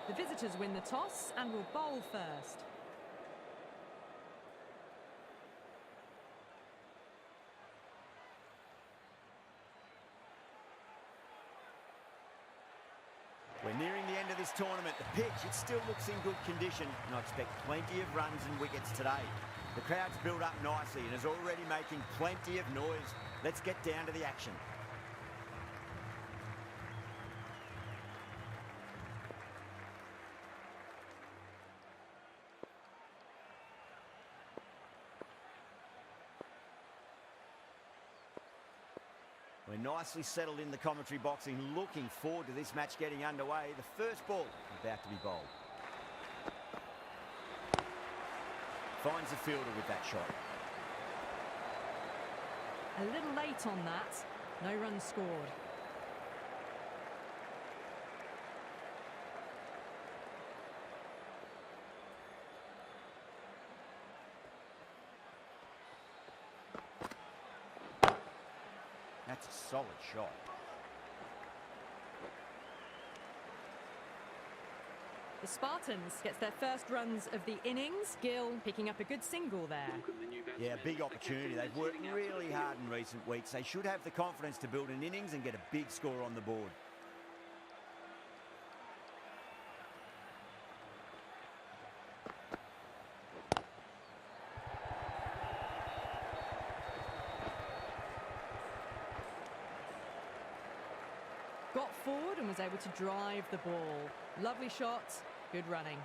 The visitors win the toss and will bowl first. We're nearing the end of this tournament. The pitch, it still looks in good condition, and I expect plenty of runs and wickets today. The crowd's built up nicely and is already making plenty of noise. Let's get down to the action. We're nicely settled in the commentary box and looking forward to this match getting underway. The first ball about to be bowled. Finds the fielder with that shot. A little late on that. No runs scored. That's a solid shot. The Spartans gets their first runs of the innings. Gill picking up a good single there. Yeah, big opportunity. They've worked really hard in recent weeks. They should have the confidence to build an innings and get a big score on the board. Got forward and was able to drive the ball. Lovely shot, good running.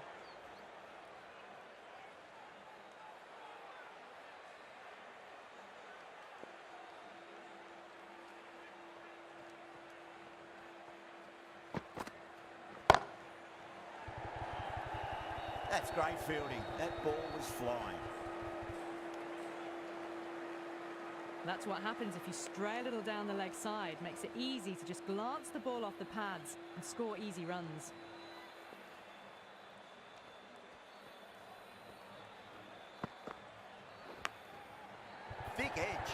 That's great fielding. That ball was flying. That's what happens if you stray a little down the leg side. Makes it easy to just glance the ball off the pads and score easy runs. Thick edge.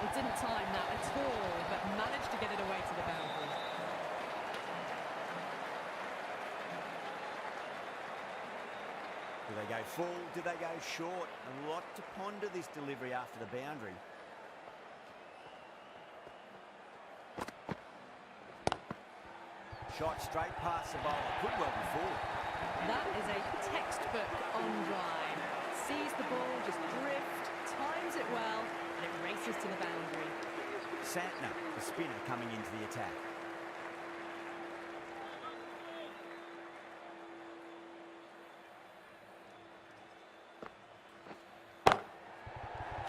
It didn't time that at all, but managed to get it away to the boundary. Do they go full? Do they go short? A lot to ponder this delivery after the boundary. Shot straight past the bowler. Could well be full. That is a textbook on drive. Sees the ball just drift, times it well, and it races to the boundary. Santner, the spinner, coming into the attack.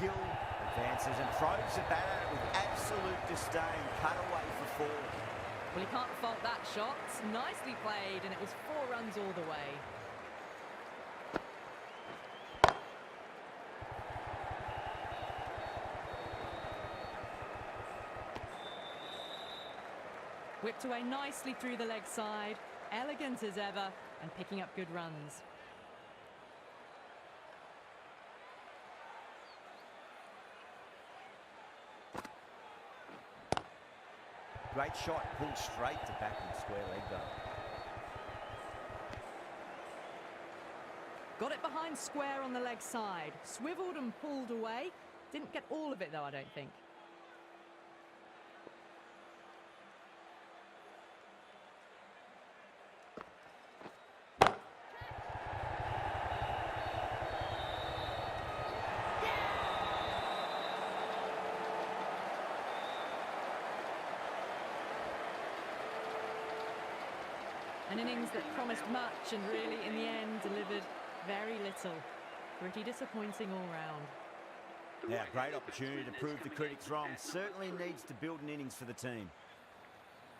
Gill advances and throws the bat at it with absolute disdain. Cut away for four. Well, he can't fault that shot. Nicely played, and it was 4 runs all the way. Whipped away nicely through the leg side. Elegant as ever, and picking up good runs. Great shot, pulled straight to backward square leg though. Got it behind square on the leg side. Swiveled and pulled away. Didn't get all of it though, I don't think. An innings that promised much and really, in the end, delivered very little. Pretty disappointing all round. Yeah, great opportunity to prove the critics wrong. Certainly needs to build an innings for the team.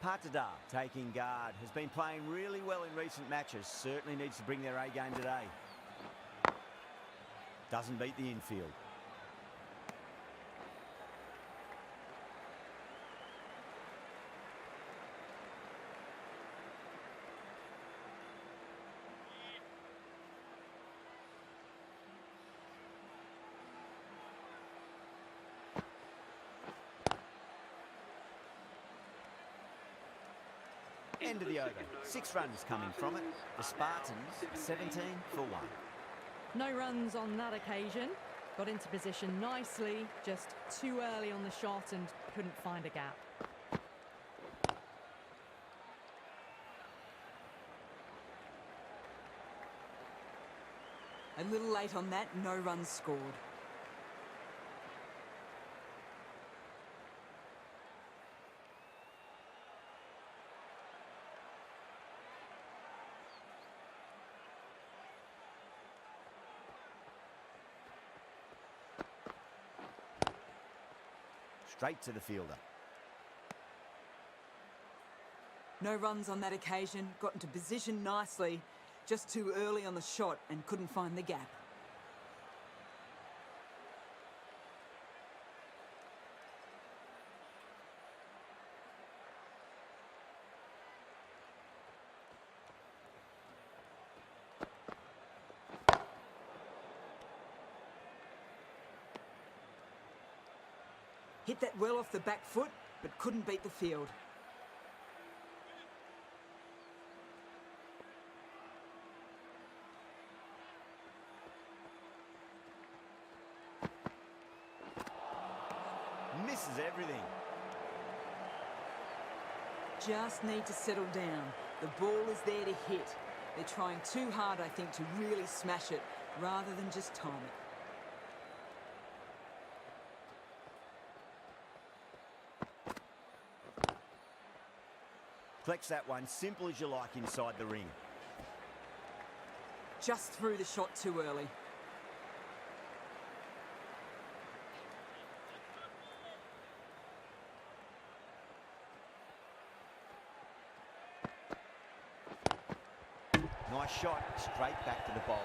Patadar, taking guard, has been playing really well in recent matches. Certainly needs to bring their A game today. Doesn't beat the infield. End of the over. 6 runs coming from it. The Spartans 17 for 1. No runs on that occasion. Got into position nicely, just too early on the shot and couldn't find a gap. A little late on that, no runs scored. Straight to the fielder. No runs on that occasion, got into position nicely, just too early on the shot and couldn't find the gap. Hit that well off the back foot, but couldn't beat the field. Misses everything. Just need to settle down. The ball is there to hit. They're trying too hard, I think, to really smash it, rather than just time it. Collects that one, simple as you like inside the ring. Just threw the shot too early. Nice shot, straight back to the bowl.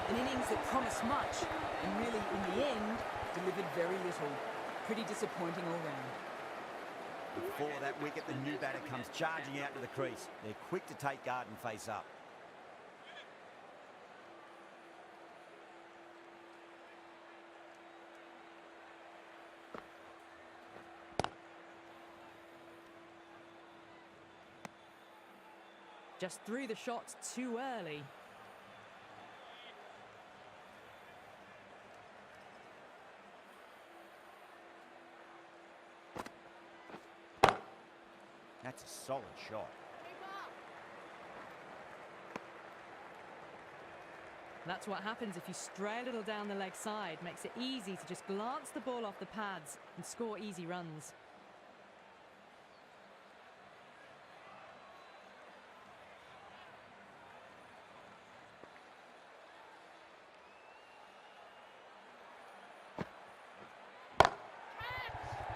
An innings that promised much, and really, in the end, delivered very little. Pretty disappointing all round. Before that wicket, the new batter comes charging out to the crease. They're quick to take guard and face up. Just threw the shot too early. That's a solid shot. That's what happens if you stray a little down the leg side. Makes it easy to just glance the ball off the pads and score easy runs.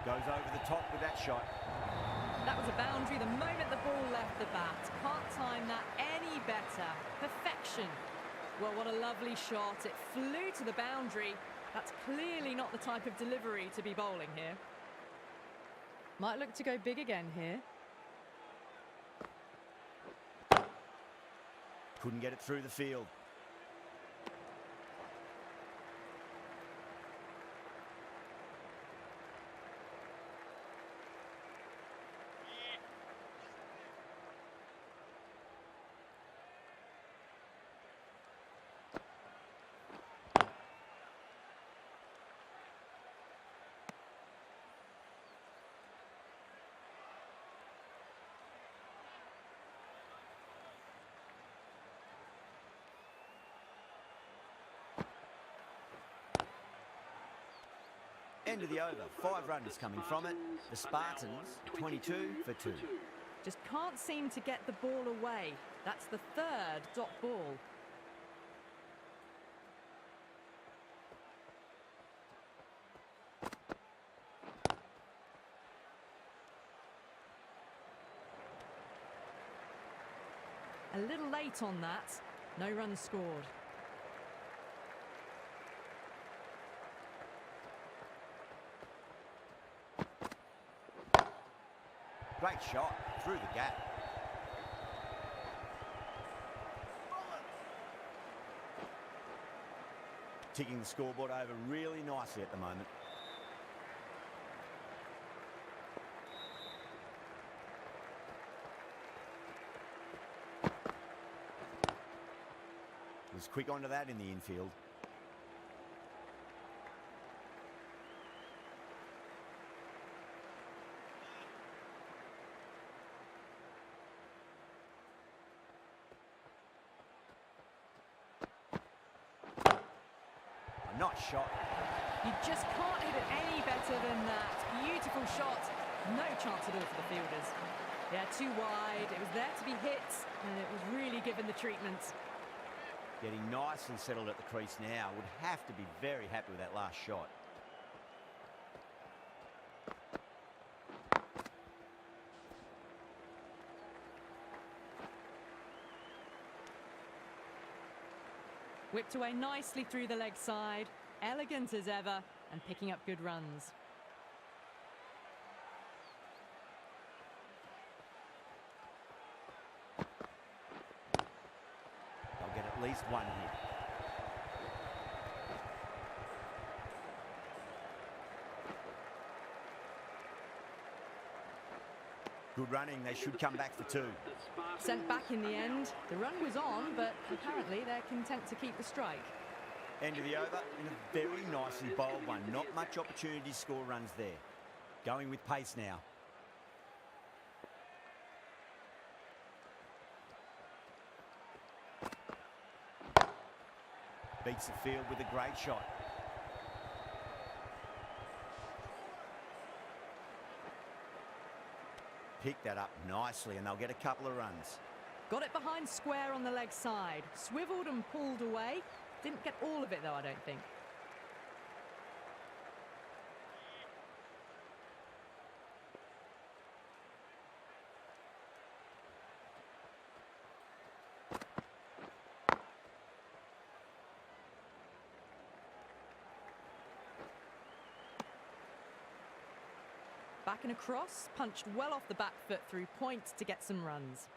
Goes over the top with that shot. That was a boundary the moment the ball left the bat. Can't time that any better. Perfection. Well, what a lovely shot. It flew to the boundary. That's clearly not the type of delivery to be bowling here. Might look to go big again here. Couldn't get it through the field. End of the over. 5 runs coming from it. The Spartans 22 for 2. Just can't seem to get the ball away. That's the 3rd dot ball. A little late on that. No runs scored. Great shot through the gap. ticking the scoreboard over really nicely at the moment. Was quick onto that in the infield. A nice shot. You just can't hit it any better than that. Beautiful shot. No chance at all for the fielders. Yeah, too wide. It was there to be hit, and it was really given the treatment. Getting nicely settled at the crease now. Would have to be very happy with that last shot. Whipped away nicely through the leg side. Elegant as ever, and picking up good runs. They'll get at least one hit. Good running, they should come back for two. Sent back in the end. The run was on, but apparently they're content to keep the strike. End of the over in a very nicely bowled one. Not much opportunity to score runs there. Going with pace now. Beats the field with a great shot. Picked that up nicely and they'll get a couple of runs. Got it behind square on the leg side. Swiveled and pulled away. Didn't get all of it though, I don't think. Back and across, punched well off the back foot through point to get some runs.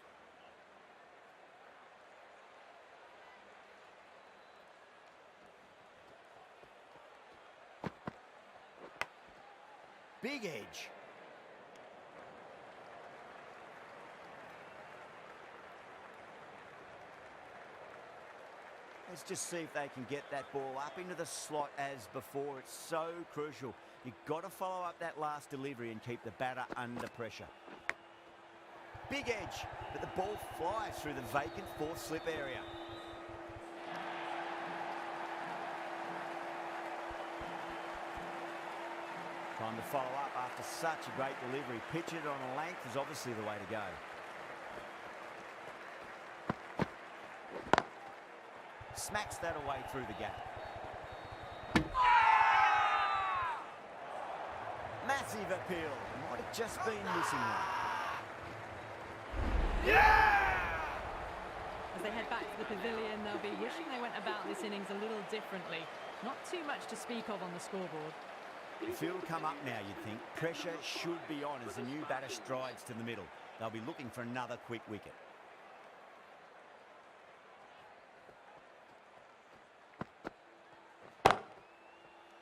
Big edge. Let's just see if they can get that ball up into the slot as before. It's so crucial. You've got to follow up that last delivery and keep the batter under pressure. Big edge, but the ball flies through the vacant fourth slip area. Time to follow up after such a great delivery. Pitch it on a length is obviously the way to go. Smacks that away through the gap. Massive appeal. Might have just been missing one. As they head back to the pavilion, they'll be wishing they went about this innings a little differently. Not too much to speak of on the scoreboard. The field will come up now, you'd think. Pressure should be on as the new batter strides to the middle. They'll be looking for another quick wicket.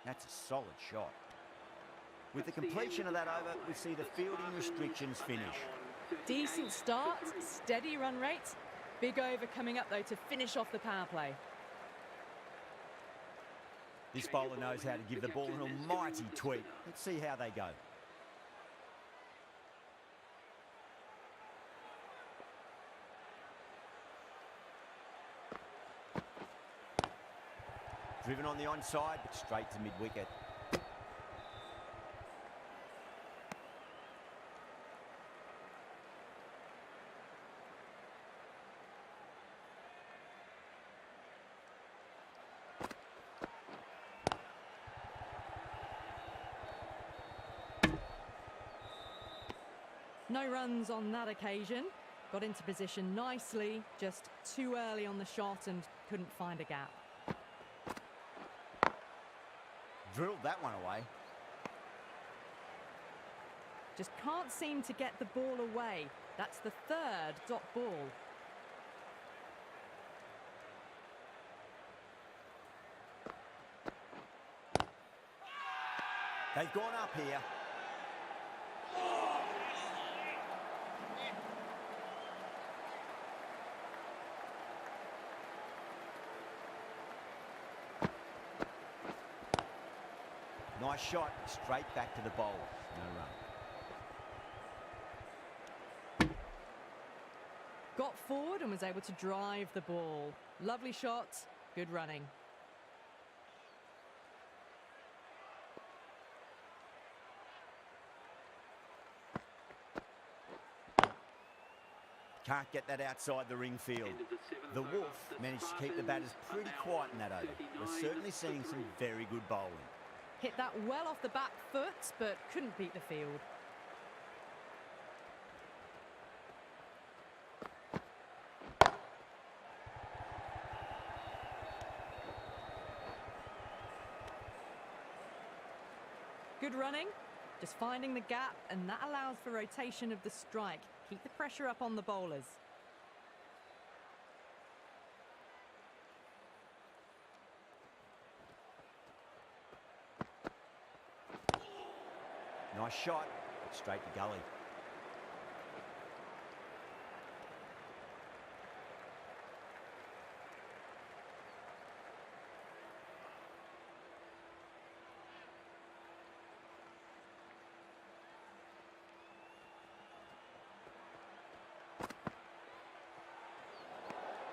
That's a solid shot. With the completion of that over, we see the fielding restrictions finish. Decent start, steady run rate. Big over coming up, though, to finish off the power play. This bowler knows how to give the ball an almighty tweak. Let's see how they go. Driven on the onside, but straight to mid-wicket. No runs on that occasion. Got into position nicely, just too early on the shot and couldn't find a gap. Drilled that one away. Just can't seem to get the ball away. That's the third dot ball. They've gone up here. Nice shot, straight back to the bowl. No run. Got forward and was able to drive the ball. Lovely shot, good running. Can't get that outside the ring field. The Wolf managed to keep the batters pretty quiet in that over. We're certainly seeing some very good bowling. Hit that well off the back foot, but couldn't beat the field. Good running, just finding the gap, and that allows for rotation of the strike. Keep the pressure up on the bowlers. Nice shot, straight to gully.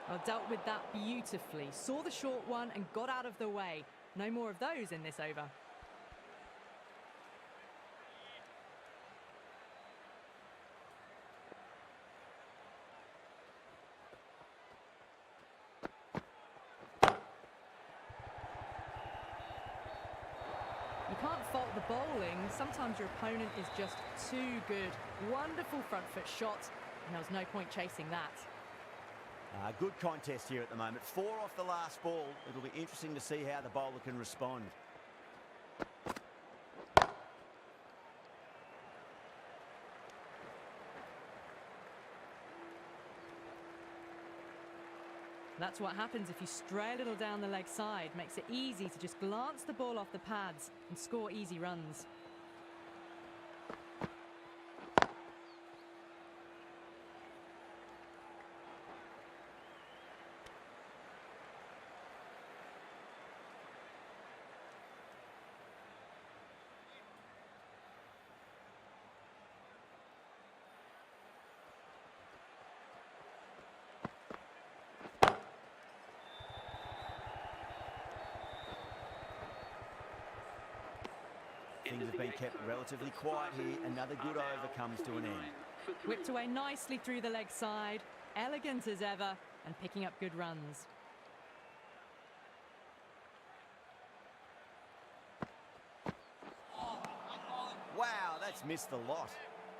Well, dealt with that beautifully. Saw the short one and got out of the way. No more of those in this over. You can't fault the bowling. Sometimes your opponent is just too good. Wonderful front foot shot, and there was no point chasing that. Good contest here at the moment. 4 off the last ball. It'll be interesting to see how the bowler can respond. That's what happens if you stray a little down the leg side. Makes it easy to just glance the ball off the pads and score easy runs. Things have been kept relatively quiet here. Another good over comes to an end. Whipped away nicely through the leg side. Elegant as ever and picking up good runs. Wow, that's missed the lot.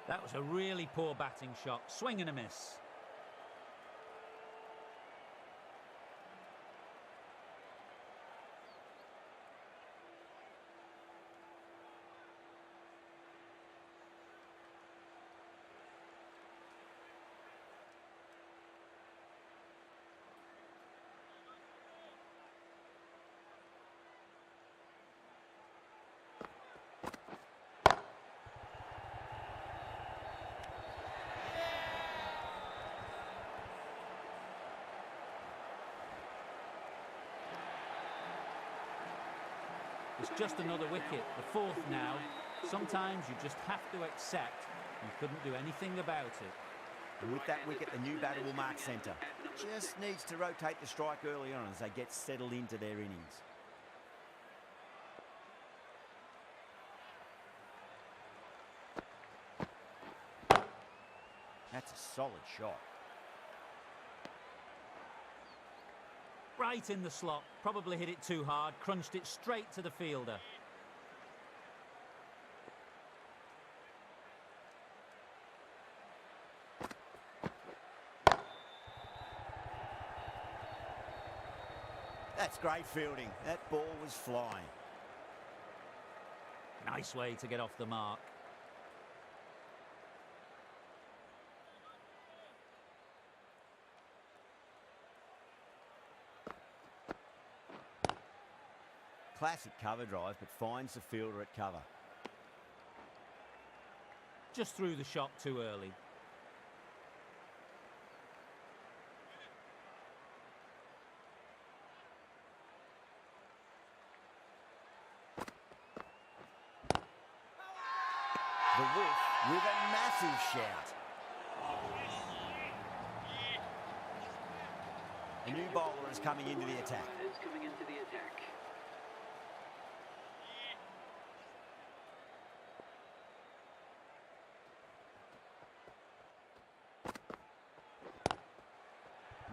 That was a really poor batting shot. Swing and a miss. It's just another wicket, the 4th now. Sometimes you just have to accept you couldn't do anything about it. And with that wicket, the new batter will mark centre. Just needs to rotate the strike early on as they get settled into their innings. That's a solid shot. Right in the slot, probably hit it too hard, crunched it straight to the fielder. That's great fielding. That ball was flying. Nice way to get off the mark. Classic cover drive, but finds the fielder at cover. just threw the shot too early. The Wolf with a massive shout. A new bowler is coming into the attack.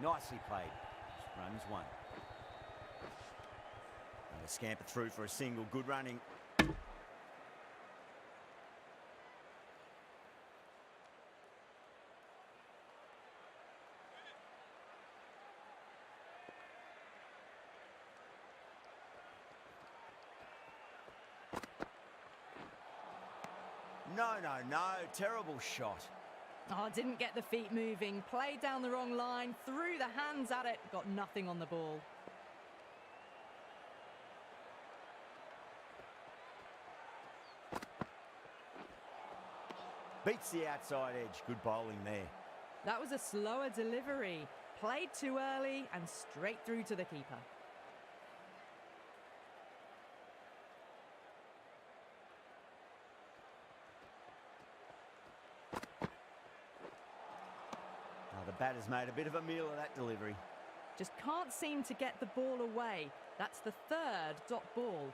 Nicely played. Runs one. And they scamper through for a single. Good running. No. Terrible shot. Oh, didn't get the feet moving. Played down the wrong line. Threw the hands at it. Got nothing on the ball. Beats the outside edge. Good bowling there. That was a slower delivery. Played too early and straight through to the keeper. The batter's made a bit of a meal of that delivery. Just can't seem to get the ball away. That's the third dot ball.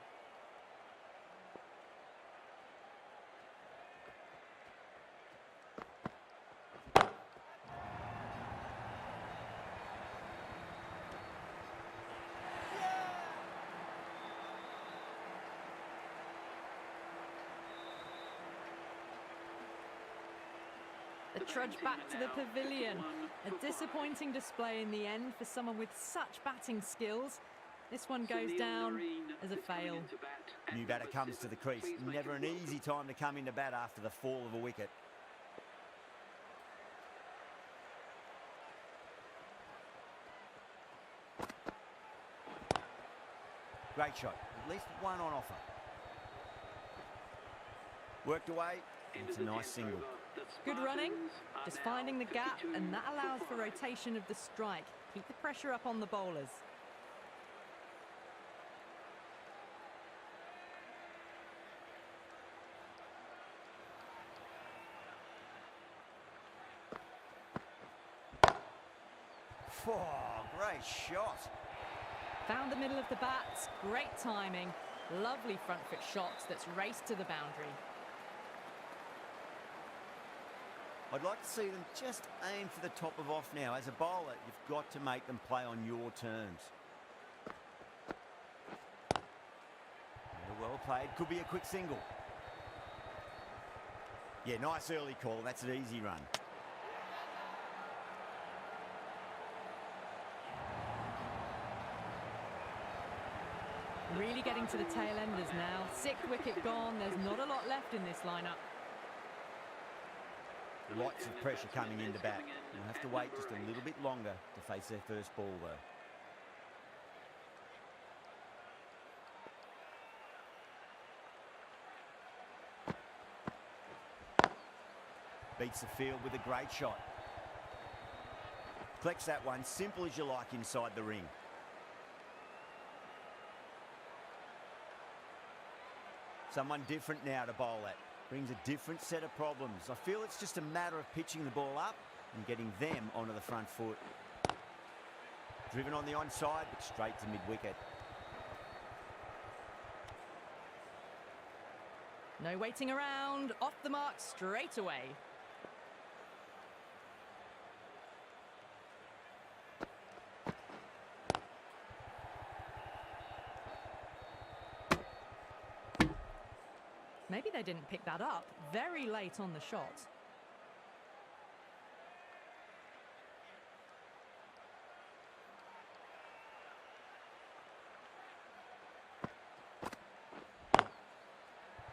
The trudge back to the pavilion. A disappointing display in the end for someone with such batting skills. This one goes down as a fail. New batter comes to the crease. Never an easy time to come into bat after the fall of a wicket. Great shot. At least one on offer. Worked away. It's a nice single. Good running, just finding the gap, and that allows for rotation of the strike. Keep the pressure up on the bowlers. Oh, great shot. Found the middle of the bats, great timing. Lovely front foot shots that's raced to the boundary. I'd like to see them just aim for the top of off now. As a bowler, you've got to make them play on your terms. Well played. Could be a quick single. Yeah, nice early call. That's an easy run. Really getting to the tail enders now. Sixth wicket gone. There's not a lot left in this lineup. Lots of pressure coming into bat. You'll have to wait just a little bit longer to face their first ball, though. Beats the field with a great shot. Collects that one, simple as you like, inside the ring. Someone different now to bowl at. Brings a different set of problems. I feel it's just a matter of pitching the ball up and getting them onto the front foot. Driven on the onside, but straight to mid-wicket. No waiting around. Off the mark straight away. Maybe they didn't pick that up. Very late on the shot.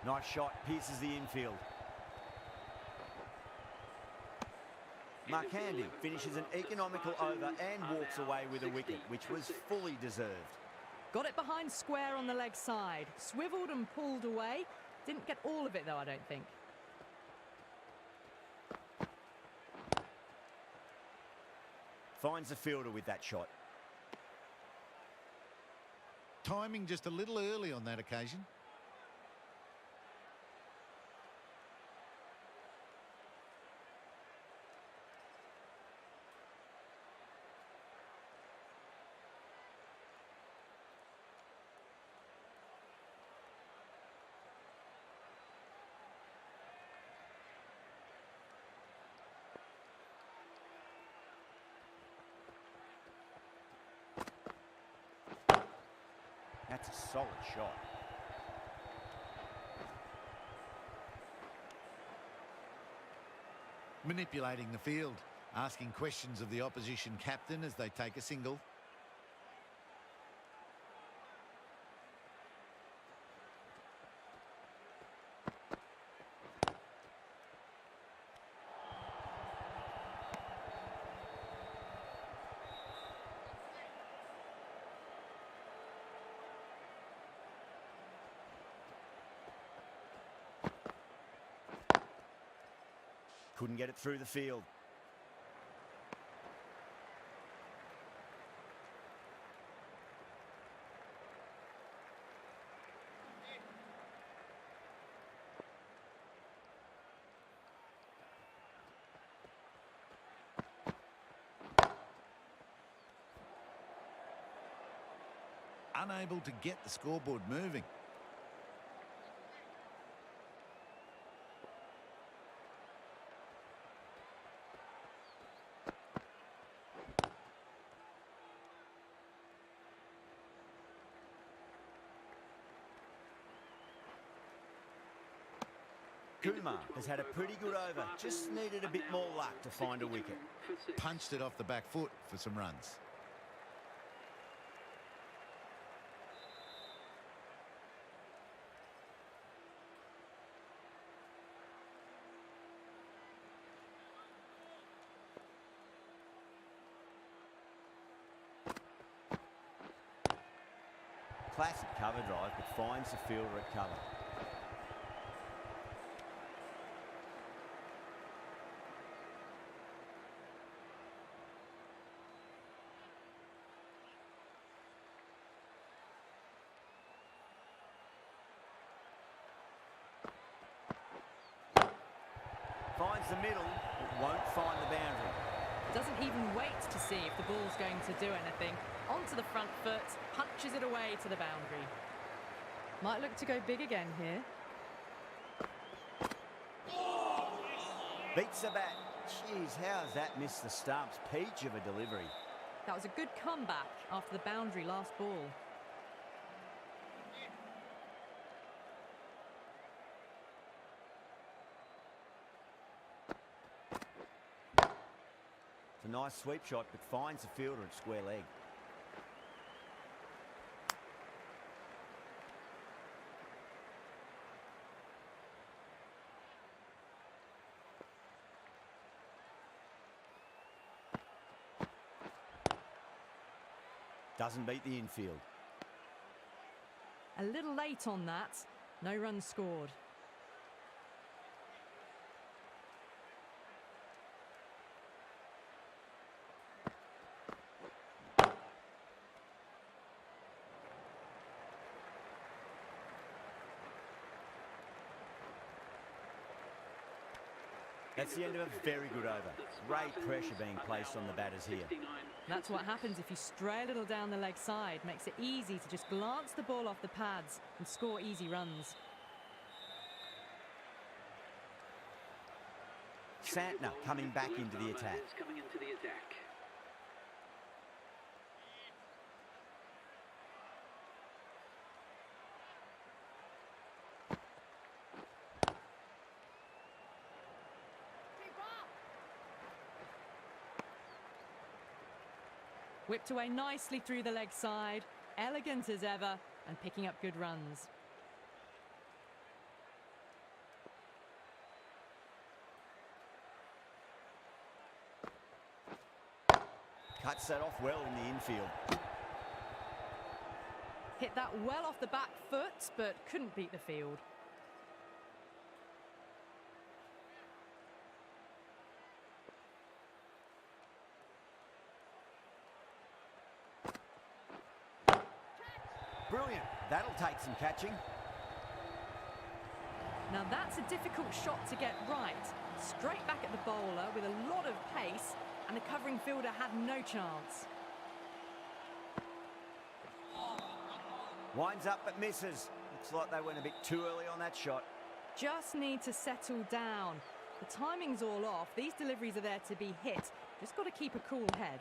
Nice shot, pierces the infield. Mark Handy finishes an economical over and walks away with a wicket, which was fully deserved. Got it behind square on the leg side. Swiveled and pulled away. Didn't get all of it though, I don't think. Finds the fielder with that shot. Timing just a little early on that occasion. That's a solid shot. Manipulating the field, asking questions of the opposition captain as they take a single. Couldn't get it through the field. Unable to get the scoreboard moving. Kumar has had a pretty good over. Just needed a bit more luck to find a wicket. Punched it off the back foot for some runs. Classic cover drive, but finds the fielder at cover. Finds the middle, but won't find the boundary. Doesn't even wait to see if the ball's going to do anything. Onto the front foot, punches it away to the boundary. Might look to go big again here. Beats the bat. Jeez, how has that missed the stumps? Peach of a delivery. That was a good comeback after the boundary last ball. It's a nice sweep shot, but finds the fielder at square leg. Doesn't beat the infield. A little late on that. No runs scored. That's the end of a very good over. Great pressure being placed on the batters here. That's what happens if you stray a little down the leg side. Makes it easy to just glance the ball off the pads and score easy runs. Santner coming back into the attack. Whipped away nicely through the leg side, elegant as ever, and picking up good runs. Cuts that off well in the infield. Hit that well off the back foot, but couldn't beat the field. Brilliant. That'll take some catching. Now that's a difficult shot to get right. Straight back at the bowler with a lot of pace, and the covering fielder had no chance. Winds up but misses. Looks like they went a bit too early on that shot. Just need to settle down. The timing's all off. These deliveries are there to be hit. Just got to keep a cool head.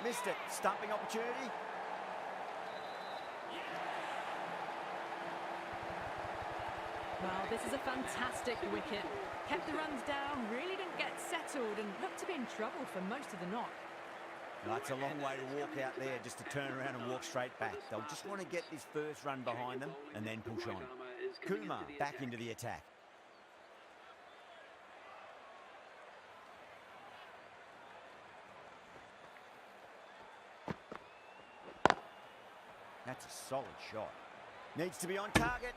Missed it. Stumping opportunity. Well, this is a fantastic wicket. Kept the runs down, really didn't get settled, and looked to be in trouble for most of the knock. That's a long way to walk out there just to turn around and walk straight back. They'll just want to get this first run behind them and then push on. Kumar back into the attack. That's a solid shot. Needs to be on target.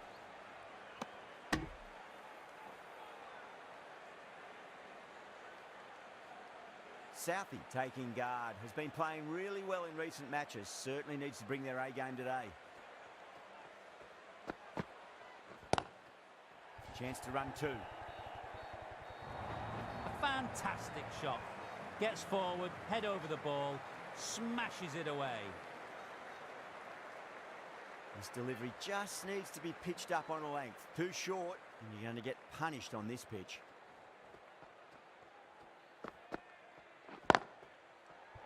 Southey taking guard. Has been playing really well in recent matches. Certainly needs to bring their A game today. Chance to run two. A fantastic shot. Gets forward, head over the ball, smashes it away. This delivery just needs to be pitched up on a length. Too short, and you're going to get punished on this pitch.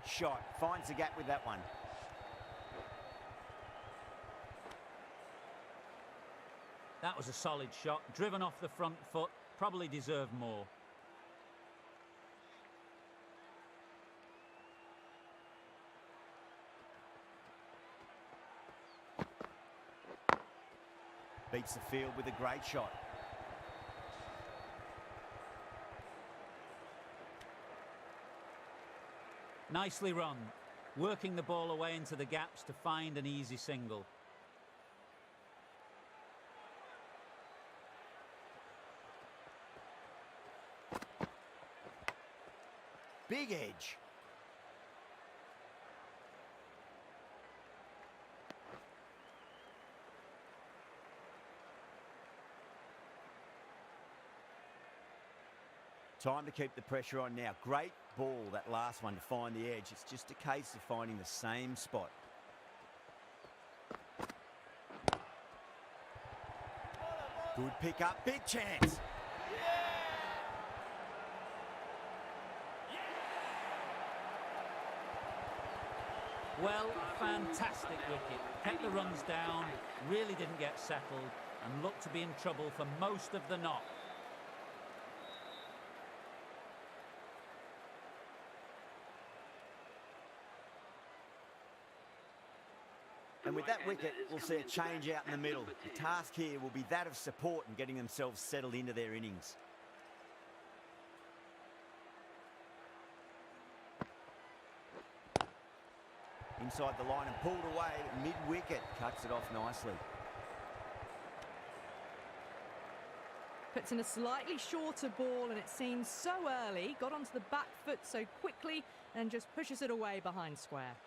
Shot. Finds the gap with that one. That was a solid shot. Driven off the front foot. Probably deserved more. Beats the field with a great shot. Nicely run. Working the ball away into the gaps to find an easy single. Big edge. Time to keep the pressure on now. Great ball, that last one, to find the edge. It's just a case of finding the same spot. Good pick up, big chance. Well, a fantastic wicket. Kept the runs down, really didn't get settled, and looked to be in trouble for most of the knock. And with that wicket, we'll see a change out in the middle. The task here will be that of support and getting themselves settled into their innings. Inside the line and pulled away, mid-wicket, cuts it off nicely. Puts in a slightly shorter ball, and it seems so early. Got onto the back foot so quickly and just pushes it away behind square.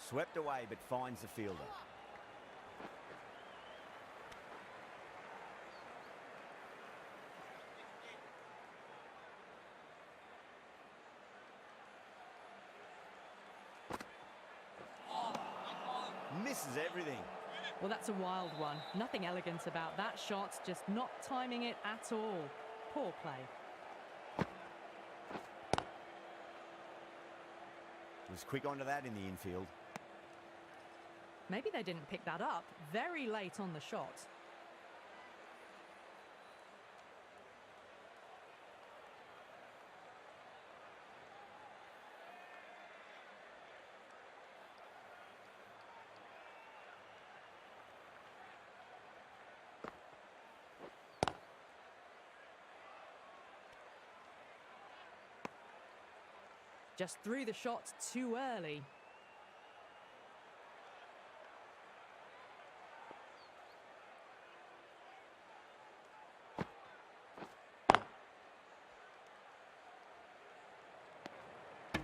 Swept away, but finds the fielder. Misses everything. Well, that's a wild one. Nothing elegant about that shot, just not timing it at all. Poor play. Was quick onto that in the infield. Maybe they didn't pick that up very late on the shot. Just threw the shot too early.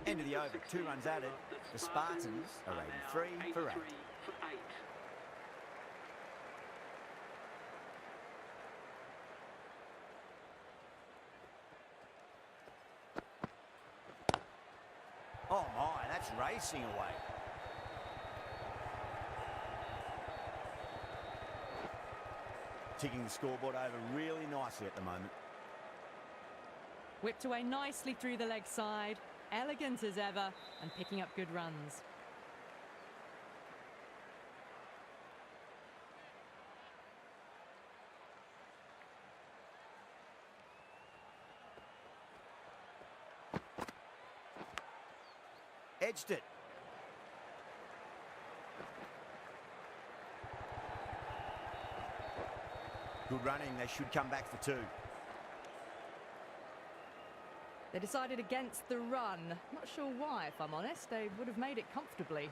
End of the over, 2 runs added. The Spartans are 83 for 8. Oh my, that's racing away. Ticking the scoreboard over really nicely at the moment. Whipped away nicely through the leg side. Elegant as ever, and picking up good runs. Edged it. Good running, they should come back for 2. They decided against the run. Not sure why, if I'm honest. They would have made it comfortably.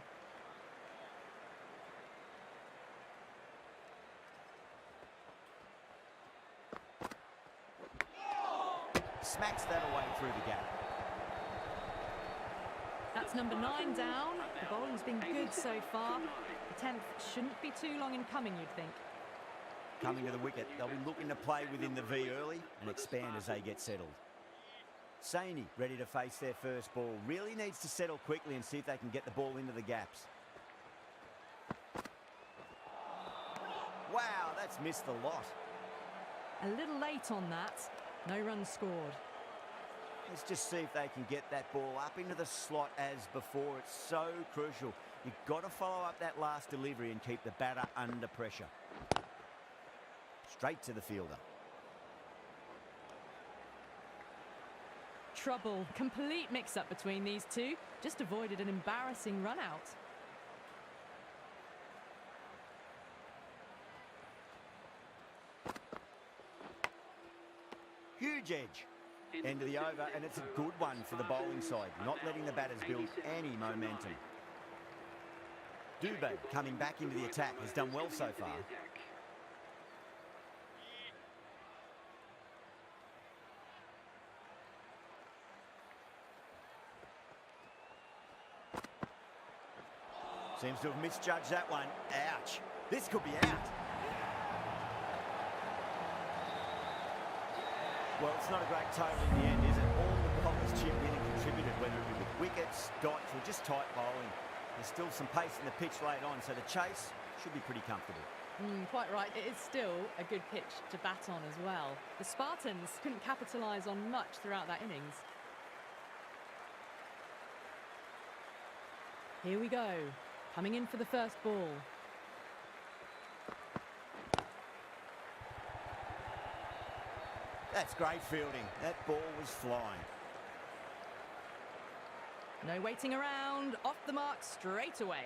Smacks that away through the gap. That's number 9 down. The bowling's been good so far. The 10th shouldn't be too long in coming, you'd think. Coming to the wicket, they'll be looking to play within the V early and expand as they get settled. Saini ready to face their first ball. Really needs to settle quickly and see if they can get the ball into the gaps. Wow, that's missed the lot. A little late on that. No runs scored. Let's just see if they can get that ball up into the slot as before. It's so crucial. You've got to follow up that last delivery and keep the batter under pressure. Straight to the fielder. Trouble. Complete mix-up between these two. Just avoided an embarrassing run-out. Huge edge. End of the over, and it's a good one for the bowling side, not letting the batters build any momentum. Dubé, coming back into the attack, has done well so far. Seems to have misjudged that one. Ouch. This could be out. Well, it's not a great total in the end, is it? All the bowlers chipped in and contributed, whether it be with wickets, dots, or just tight bowling. There's still some pace in the pitch late on, so the chase should be pretty comfortable. Quite right. It is still a good pitch to bat on as well. The Spartans couldn't capitalise on much throughout that innings. Here we go. Coming in for the first ball. That's great fielding. That ball was flying. No waiting around. Off the mark straight away.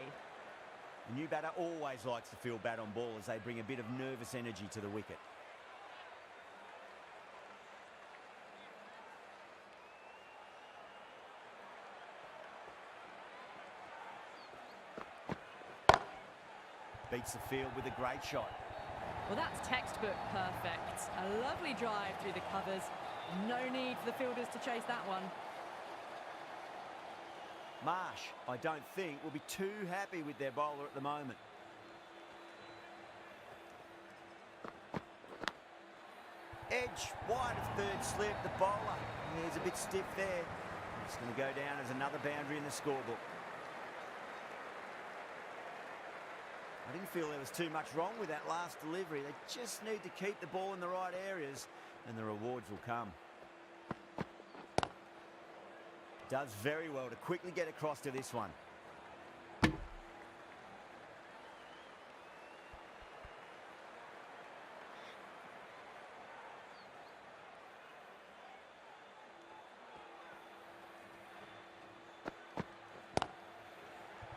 The new batter always likes to field bat on ball as they bring a bit of nervous energy to the wicket. Beats the field with a great shot. Well, that's textbook perfect. A lovely drive through the covers. No need for the fielders to chase that one. Marsh, I don't think, will be too happy with their bowler at the moment. Edge, wide of third slip, the bowler. He's a bit stiff there. It's going to go down as another boundary in the scorebook. I didn't feel there was too much wrong with that last delivery. They just need to keep the ball in the right areas and the rewards will come. Does very well to quickly get across to this one.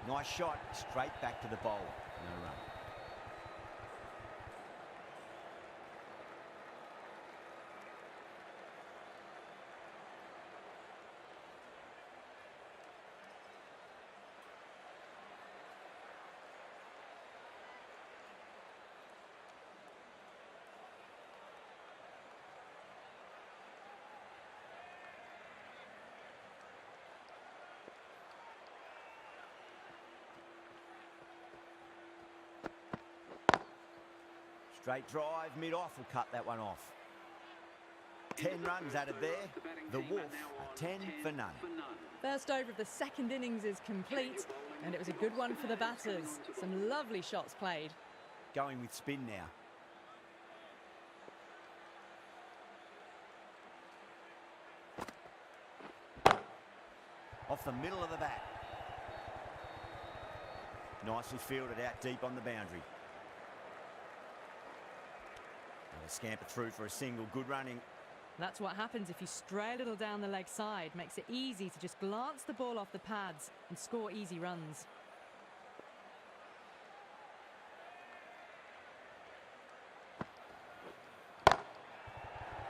Nice shot, straight back to the bowler. No run. Straight drive, mid-off will cut that one off. 10 runs added there. The Wolf are 10 for none. First over of the second innings is complete, and it was a good one for the batters. Some lovely shots played. Going with spin now. Off the middle of the bat. Nicely fielded out deep on the boundary. And a scamper through for a single. Good running. That's what happens if you stray a little down the leg side. Makes it easy to just glance the ball off the pads and score easy runs.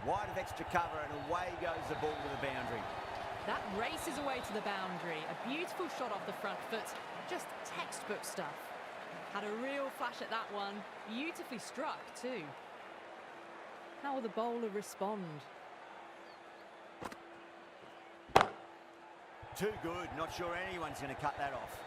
Wide of extra cover and away goes the ball to the boundary. That races away to the boundary. A beautiful shot off the front foot. Just textbook stuff. Had a real flash at that one. Beautifully struck too. How will the bowler respond? Too good. Not sure anyone's going to cut that off.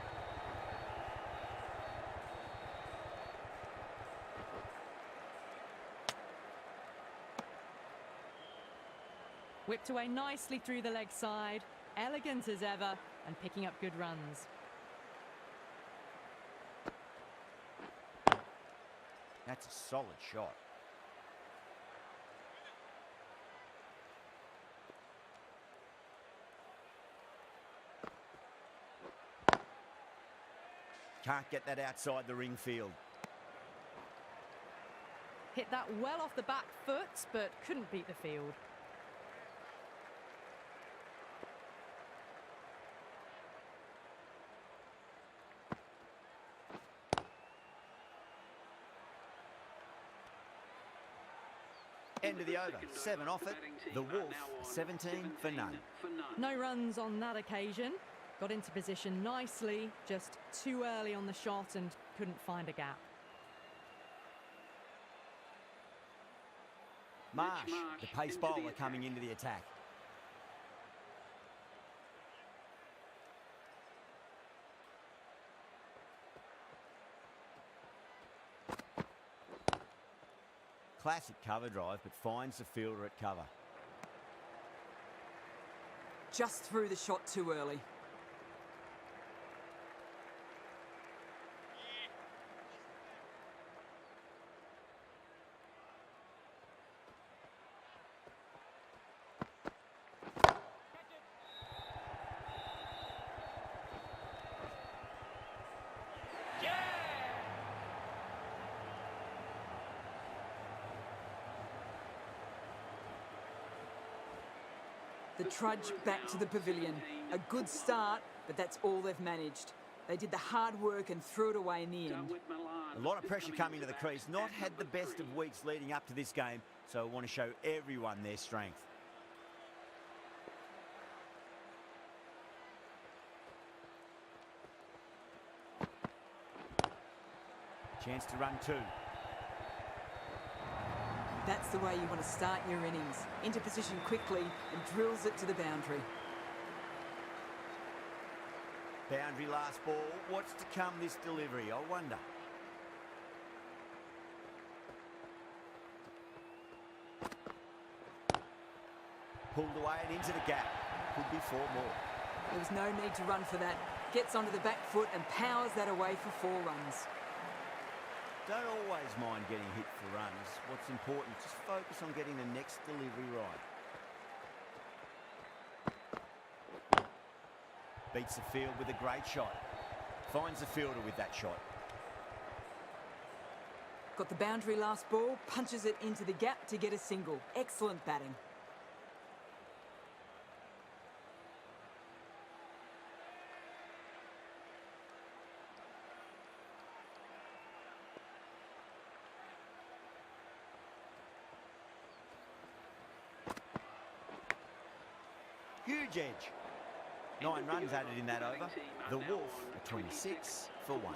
Whipped away nicely through the leg side. Elegant as ever and picking up good runs. That's a solid shot. Can't get that outside the ring field. Hit that well off the back foot, but couldn't beat the field. End of the over. 7 off it. The Wolf, 17 for none. No runs on that occasion. Got into position nicely, just too early on the shot and couldn't find a gap. Marsh, the pace bowler coming into the attack. Classic cover drive, but finds the fielder at cover. Just threw the shot too early. The trudge back to the pavilion. A good start, but that's all they've managed. They did the hard work and threw it away in the end. A lot of pressure coming to the crease. Not had the best of weeks leading up to this game, so I want to show everyone their strength. Chance to run 2. That's the way you want to start your innings. Into position quickly and drills it to the boundary. Boundary last ball. What's to come this delivery, I wonder. Pulled away and into the gap. Could be 4 more. There was no need to run for that. Gets onto the back foot and powers that away for 4 runs. Don't always mind getting hit for runs. What's important, just focus on getting the next delivery right. Beats the field with a great shot. Finds the fielder with that shot. Got the boundary last ball, punches it into the gap to get a single. Excellent batting. Huge edge. 9 runs added in that over. The Wolf are 26 for 1.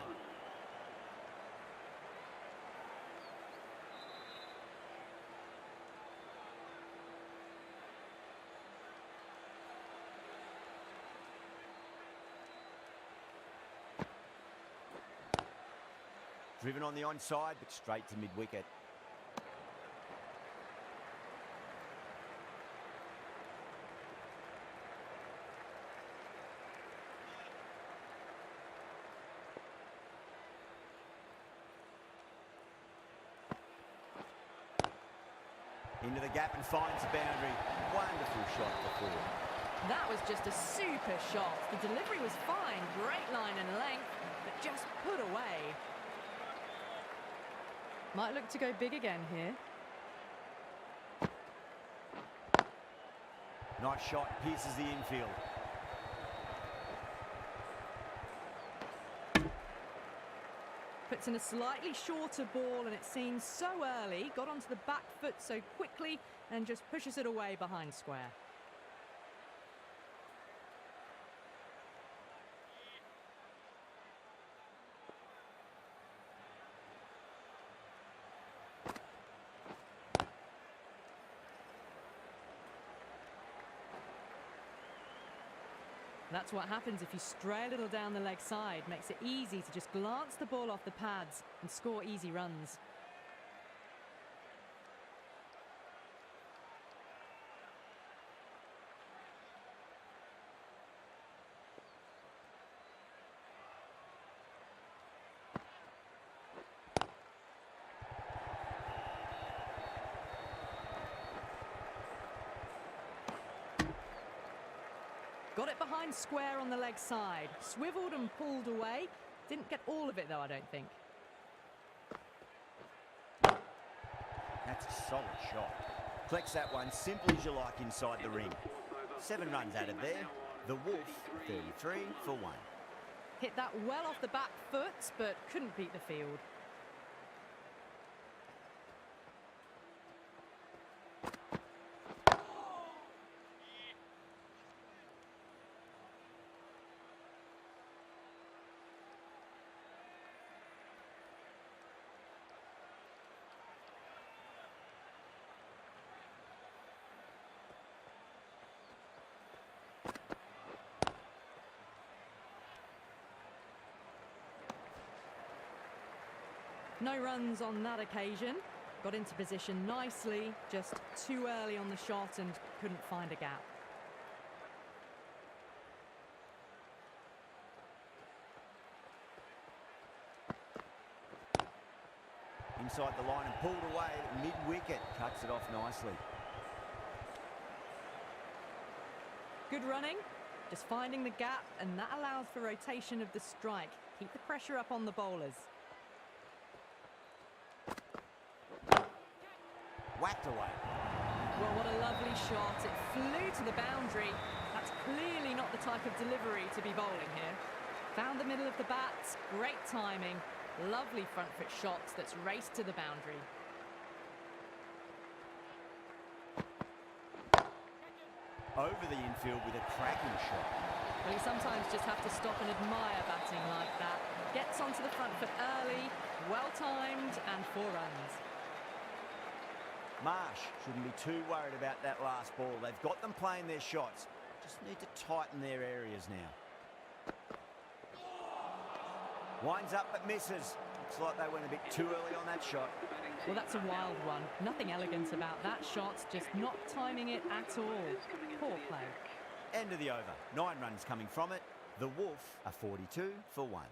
Driven on the onside, but straight to mid-wicket. Into the gap and finds the boundary. Wonderful shot before. That was just a super shot. The delivery was fine, great line and length, but just put away. Might look to go big again here. Nice shot, pierces the infield. Puts in a slightly shorter ball, and it seems so early. Got onto the back foot so quickly and just pushes it away behind square. That's what happens if you stray a little down the leg side. Makes it easy to just glance the ball off the pads and score easy runs. Got it behind square on the leg side. Swiveled and pulled away. Didn't get all of it though, I don't think. That's a solid shot. Collects that one simple as you like inside the ring. 7 runs out of there. The Wolf, 33 for 1. Hit that well off the back foot, but couldn't beat the field. No runs on that occasion. Got into position nicely, just too early on the shot and couldn't find a gap. Inside the line and pulled away at mid-wicket. Cuts it off nicely. Good running, just finding the gap, and that allows for rotation of the strike. Keep the pressure up on the bowlers. Whacked away. Well, what a lovely shot. It flew to the boundary. That's clearly not the type of delivery to be bowling here. Found the middle of the bat, great timing. Lovely front foot shots that's raced to the boundary. Over the infield with a cracking shot. Well, you sometimes just have to stop and admire batting like that. Gets onto the front foot early, well timed, and 4 runs. Marsh shouldn't be too worried about that last ball. They've got them playing their shots. Just need to tighten their areas now. Winds up but misses. Looks like they went a bit too early on that shot. Well, that's a wild one. Nothing elegant about that shot, just not timing it at all. Poor play. End of the over. 9 runs coming from it. The Wolf are 42 for 1.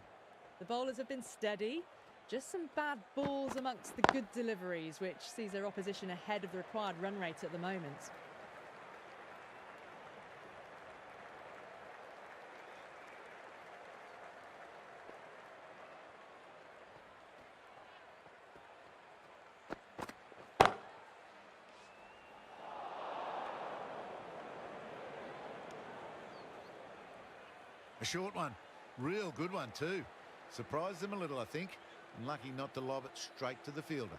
The bowlers have been steady. Just some bad balls amongst the good deliveries, which sees their opposition ahead of the required run rate at the moment. A short one. Real good one too. Surprised them a little, I think. And lucky not to lob it straight to the fielder.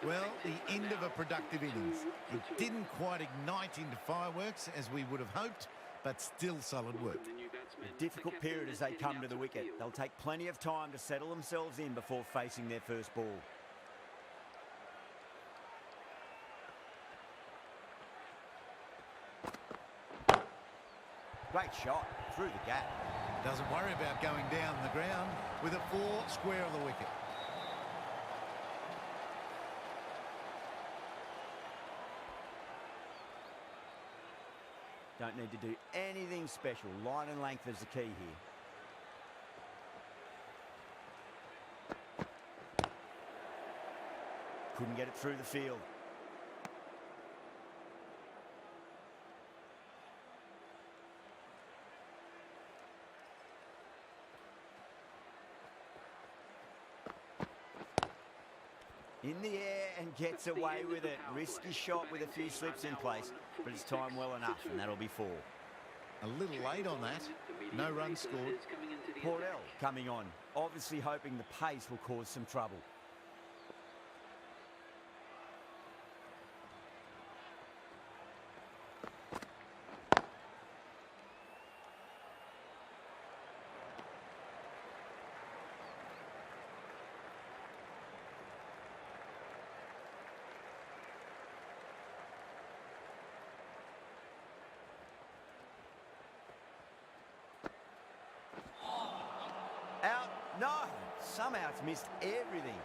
Well, the end of a productive innings. It didn't quite ignite into fireworks as we would have hoped, but still solid work. A difficult period as they come to the wicket. They'll take plenty of time to settle themselves in before facing their first ball. Great shot through the gap. Doesn't worry about going down the ground with a 4 square of the wicket. Don't need to do anything special. Line and length is the key here. Couldn't get it through the field. In the air and gets away with it. Risky shot with a few slips in place, but it's timed well enough, and that'll be 4. A little late on that. No run scored. Portell coming on, obviously hoping the pace will cause some trouble. Out. No! Somehow it's missed everything.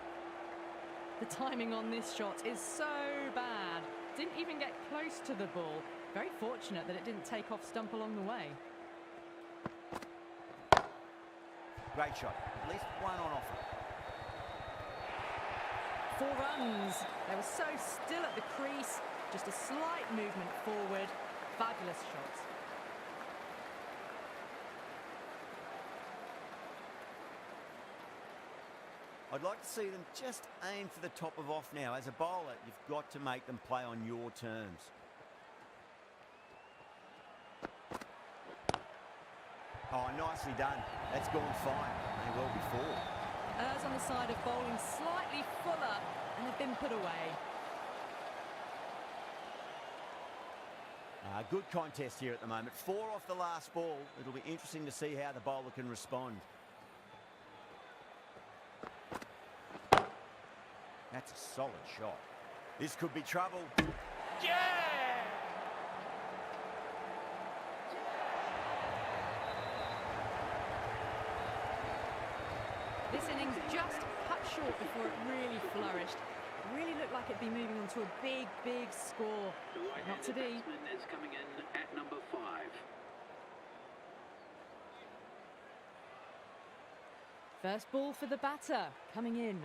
The timing on this shot is so bad. Didn't even get close to the ball. Very fortunate that it didn't take off stump along the way. Great shot. At least one on offer. 4 runs. They were so still at the crease. Just a slight movement forward. Fabulous shot. I'd like to see them just aim for the top of off now. As a bowler, you've got to make them play on your terms. Oh, nicely done. That's gone fine. May well be 4. Errs on the side of bowling slightly fuller and have been put away. Good contest here at the moment. 4 off the last ball. It'll be interesting to see how the bowler can respond. That's a solid shot. This could be trouble. Yeah! This innings just cut short before it really flourished. It really looked like it'd be moving on to a big, big score. But not to be. Is coming in at number 5. First ball for the batter, coming in.